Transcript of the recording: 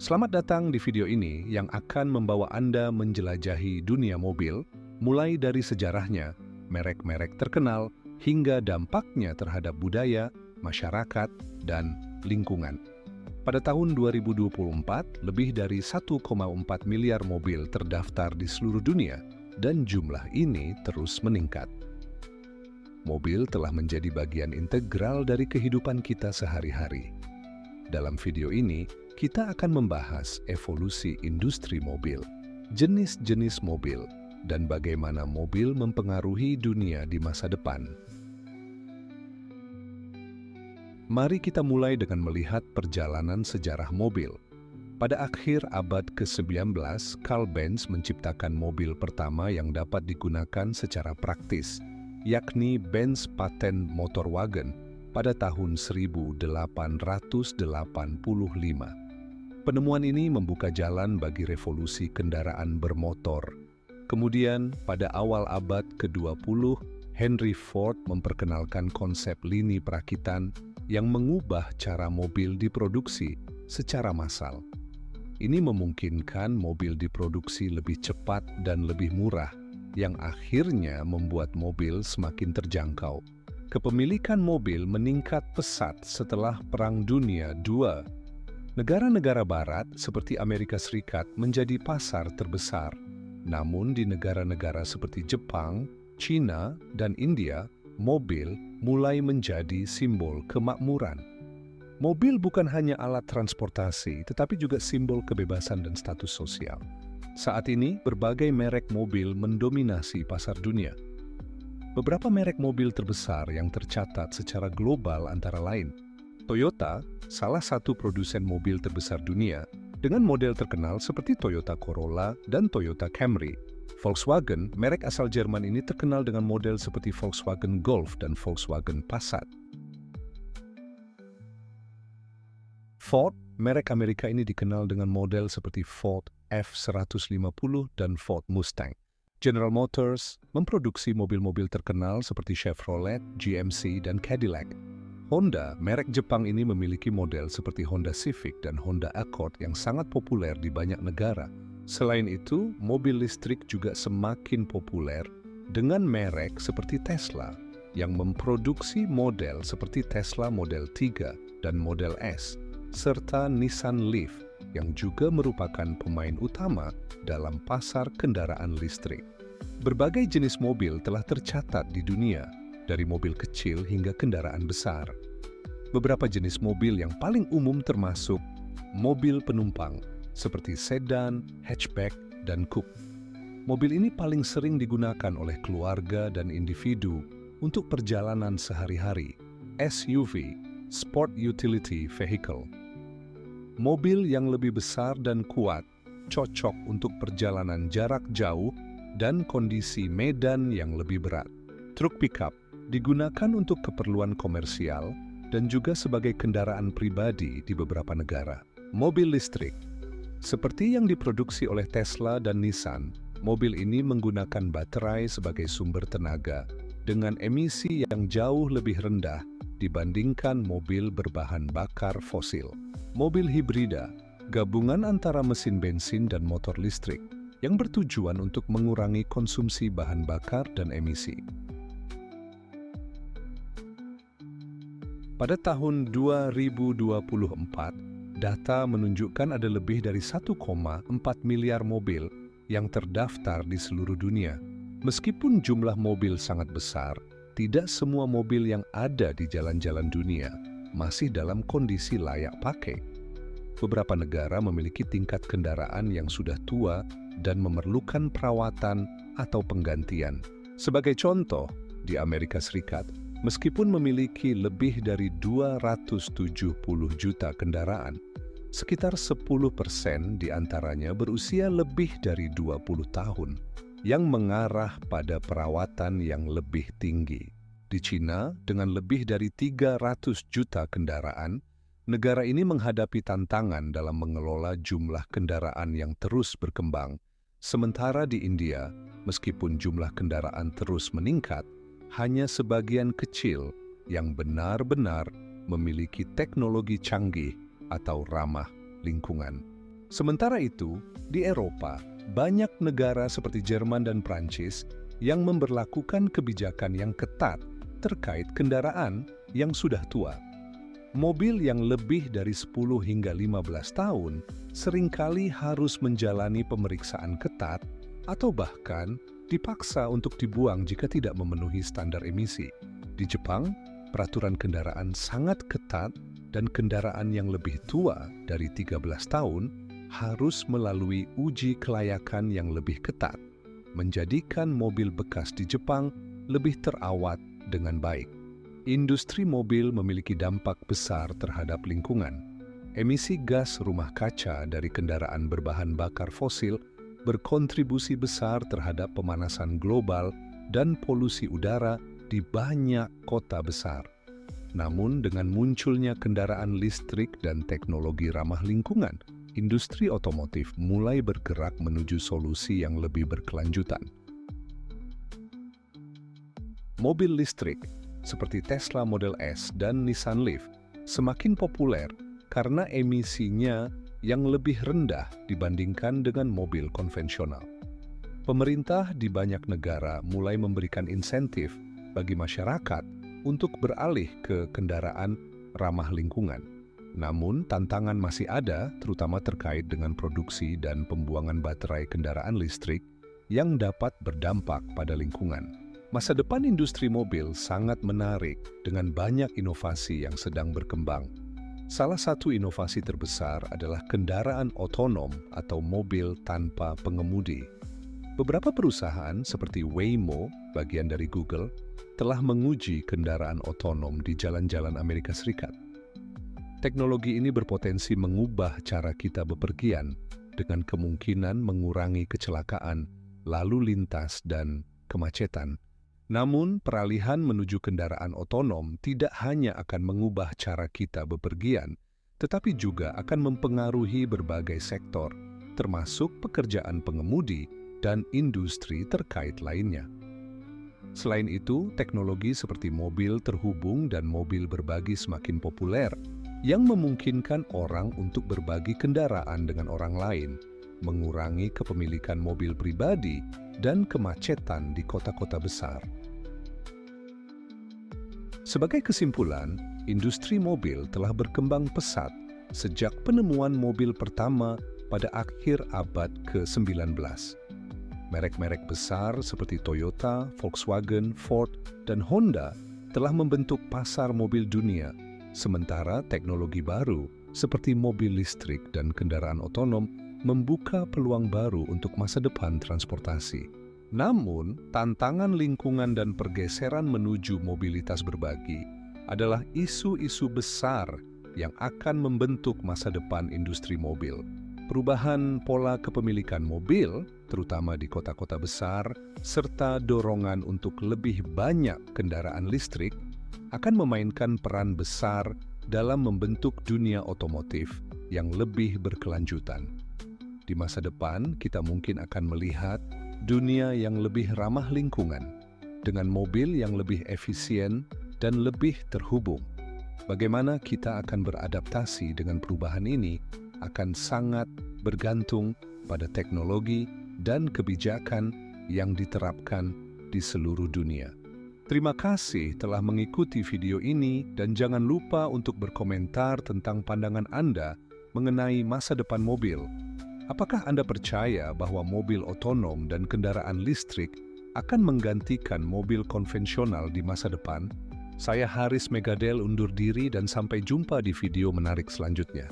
Selamat datang di video ini yang akan membawa Anda menjelajahi dunia mobil, mulai dari sejarahnya, merek-merek terkenal, hingga dampaknya terhadap budaya, masyarakat, dan lingkungan. Pada tahun 2024, lebih dari 1,4 miliar mobil terdaftar di seluruh dunia, dan jumlah ini terus meningkat. Mobil telah menjadi bagian integral dari kehidupan kita sehari-hari. Dalam video ini, kita akan membahas evolusi industri mobil, jenis-jenis mobil, dan bagaimana mobil mempengaruhi dunia di masa depan. Mari kita mulai dengan melihat perjalanan sejarah mobil. Pada akhir abad ke-19, Carl Benz menciptakan mobil pertama yang dapat digunakan secara praktis, yakni Benz Patent Motorwagen pada tahun 1885. Penemuan ini membuka jalan bagi revolusi kendaraan bermotor. Kemudian, pada awal abad ke-20, Henry Ford memperkenalkan konsep lini perakitan yang mengubah cara mobil diproduksi secara massal. Ini memungkinkan mobil diproduksi lebih cepat dan lebih murah, yang akhirnya membuat mobil semakin terjangkau. Kepemilikan mobil meningkat pesat setelah Perang Dunia II. Negara-negara barat seperti Amerika Serikat menjadi pasar terbesar. Namun di negara-negara seperti Jepang, China, dan India, mobil mulai menjadi simbol kemakmuran. Mobil bukan hanya alat transportasi, tetapi juga simbol kebebasan dan status sosial. Saat ini, berbagai merek mobil mendominasi pasar dunia. Beberapa merek mobil terbesar yang tercatat secara global antara lain Toyota, salah satu produsen mobil terbesar dunia, dengan model terkenal seperti Toyota Corolla dan Toyota Camry. Volkswagen, merek asal Jerman ini terkenal dengan model seperti Volkswagen Golf dan Volkswagen Passat. Ford, merek Amerika ini dikenal dengan model seperti Ford F-150 dan Ford Mustang. General Motors memproduksi mobil-mobil terkenal seperti Chevrolet, GMC, dan Cadillac. Honda, merek Jepang ini memiliki model seperti Honda Civic dan Honda Accord yang sangat populer di banyak negara. Selain itu, mobil listrik juga semakin populer dengan merek seperti Tesla yang memproduksi model seperti Tesla Model 3 dan Model S, serta Nissan Leaf yang juga merupakan pemain utama dalam pasar kendaraan listrik. Berbagai jenis mobil telah tercatat di dunia, dari mobil kecil hingga kendaraan besar. Beberapa jenis mobil yang paling umum termasuk mobil penumpang, seperti sedan, hatchback, dan coupe. Mobil ini paling sering digunakan oleh keluarga dan individu untuk perjalanan sehari-hari. SUV, Sport Utility Vehicle. Mobil yang lebih besar dan kuat, cocok untuk perjalanan jarak jauh dan kondisi medan yang lebih berat. Truk pickup digunakan untuk keperluan komersial dan juga sebagai kendaraan pribadi di beberapa negara. Mobil listrik, seperti yang diproduksi oleh Tesla dan Nissan, mobil ini menggunakan baterai sebagai sumber tenaga dengan emisi yang jauh lebih rendah dibandingkan mobil berbahan bakar fosil. Mobil hibrida, gabungan antara mesin bensin dan motor listrik, yang bertujuan untuk mengurangi konsumsi bahan bakar dan emisi. Pada tahun 2024, data menunjukkan ada lebih dari 1,4 miliar mobil yang terdaftar di seluruh dunia. Meskipun jumlah mobil sangat besar, tidak semua mobil yang ada di jalan-jalan dunia masih dalam kondisi layak pakai. Beberapa negara memiliki tingkat kendaraan yang sudah tua dan memerlukan perawatan atau penggantian. Sebagai contoh, di Amerika Serikat, meskipun memiliki lebih dari 270 juta kendaraan, sekitar 10% diantaranya berusia lebih dari 20 tahun, yang mengarah pada perawatan yang lebih tinggi. Di Cina, dengan lebih dari 300 juta kendaraan, negara ini menghadapi tantangan dalam mengelola jumlah kendaraan yang terus berkembang. Sementara di India, meskipun jumlah kendaraan terus meningkat, hanya sebagian kecil yang benar-benar memiliki teknologi canggih atau ramah lingkungan. Sementara itu, di Eropa, banyak negara seperti Jerman dan Prancis yang memberlakukan kebijakan yang ketat terkait kendaraan yang sudah tua. Mobil yang lebih dari 10 hingga 15 tahun seringkali harus menjalani pemeriksaan ketat atau bahkan dipaksa untuk dibuang jika tidak memenuhi standar emisi. Di Jepang, peraturan kendaraan sangat ketat dan kendaraan yang lebih tua dari 13 tahun harus melalui uji kelayakan yang lebih ketat, menjadikan mobil bekas di Jepang lebih terawat dengan baik. Industri mobil memiliki dampak besar terhadap lingkungan. Emisi gas rumah kaca dari kendaraan berbahan bakar fosil berkontribusi besar terhadap pemanasan global dan polusi udara di banyak kota besar. Namun, dengan munculnya kendaraan listrik dan teknologi ramah lingkungan, industri otomotif mulai bergerak menuju solusi yang lebih berkelanjutan. Mobil listrik seperti Tesla Model S dan Nissan Leaf semakin populer karena emisinya yang lebih rendah dibandingkan dengan mobil konvensional. Pemerintah di banyak negara mulai memberikan insentif bagi masyarakat untuk beralih ke kendaraan ramah lingkungan. Namun, tantangan masih ada, terutama terkait dengan produksi dan pembuangan baterai kendaraan listrik yang dapat berdampak pada lingkungan. Masa depan industri mobil sangat menarik dengan banyak inovasi yang sedang berkembang. Salah satu inovasi terbesar adalah kendaraan otonom atau mobil tanpa pengemudi. Beberapa perusahaan seperti Waymo, bagian dari Google, telah menguji kendaraan otonom di jalan-jalan Amerika Serikat. Teknologi ini berpotensi mengubah cara kita bepergian dengan kemungkinan mengurangi kecelakaan, lalu lintas, dan kemacetan. Namun, peralihan menuju kendaraan otonom tidak hanya akan mengubah cara kita bepergian, tetapi juga akan mempengaruhi berbagai sektor, termasuk pekerjaan pengemudi dan industri terkait lainnya. Selain itu, teknologi seperti mobil terhubung dan mobil berbagi semakin populer, yang memungkinkan orang untuk berbagi kendaraan dengan orang lain, mengurangi kepemilikan mobil pribadi dan kemacetan di kota-kota besar. Sebagai kesimpulan, industri mobil telah berkembang pesat sejak penemuan mobil pertama pada akhir abad ke-19. Merek-merek besar seperti Toyota, Volkswagen, Ford, dan Honda telah membentuk pasar mobil dunia, sementara teknologi baru seperti mobil listrik dan kendaraan otonom membuka peluang baru untuk masa depan transportasi. Namun, tantangan lingkungan dan pergeseran menuju mobilitas berbagi adalah isu-isu besar yang akan membentuk masa depan industri mobil. Perubahan pola kepemilikan mobil, terutama di kota-kota besar, serta dorongan untuk lebih banyak kendaraan listrik, akan memainkan peran besar dalam membentuk dunia otomotif yang lebih berkelanjutan. Di masa depan, kita mungkin akan melihat dunia yang lebih ramah lingkungan, dengan mobil yang lebih efisien dan lebih terhubung. Bagaimana kita akan beradaptasi dengan perubahan ini akan sangat bergantung pada teknologi dan kebijakan yang diterapkan di seluruh dunia. Terima kasih telah mengikuti video ini dan jangan lupa untuk berkomentar tentang pandangan Anda mengenai masa depan mobil. Apakah Anda percaya bahwa mobil otonom dan kendaraan listrik akan menggantikan mobil konvensional di masa depan? Saya Haris Megadel undur diri dan sampai jumpa di video menarik selanjutnya.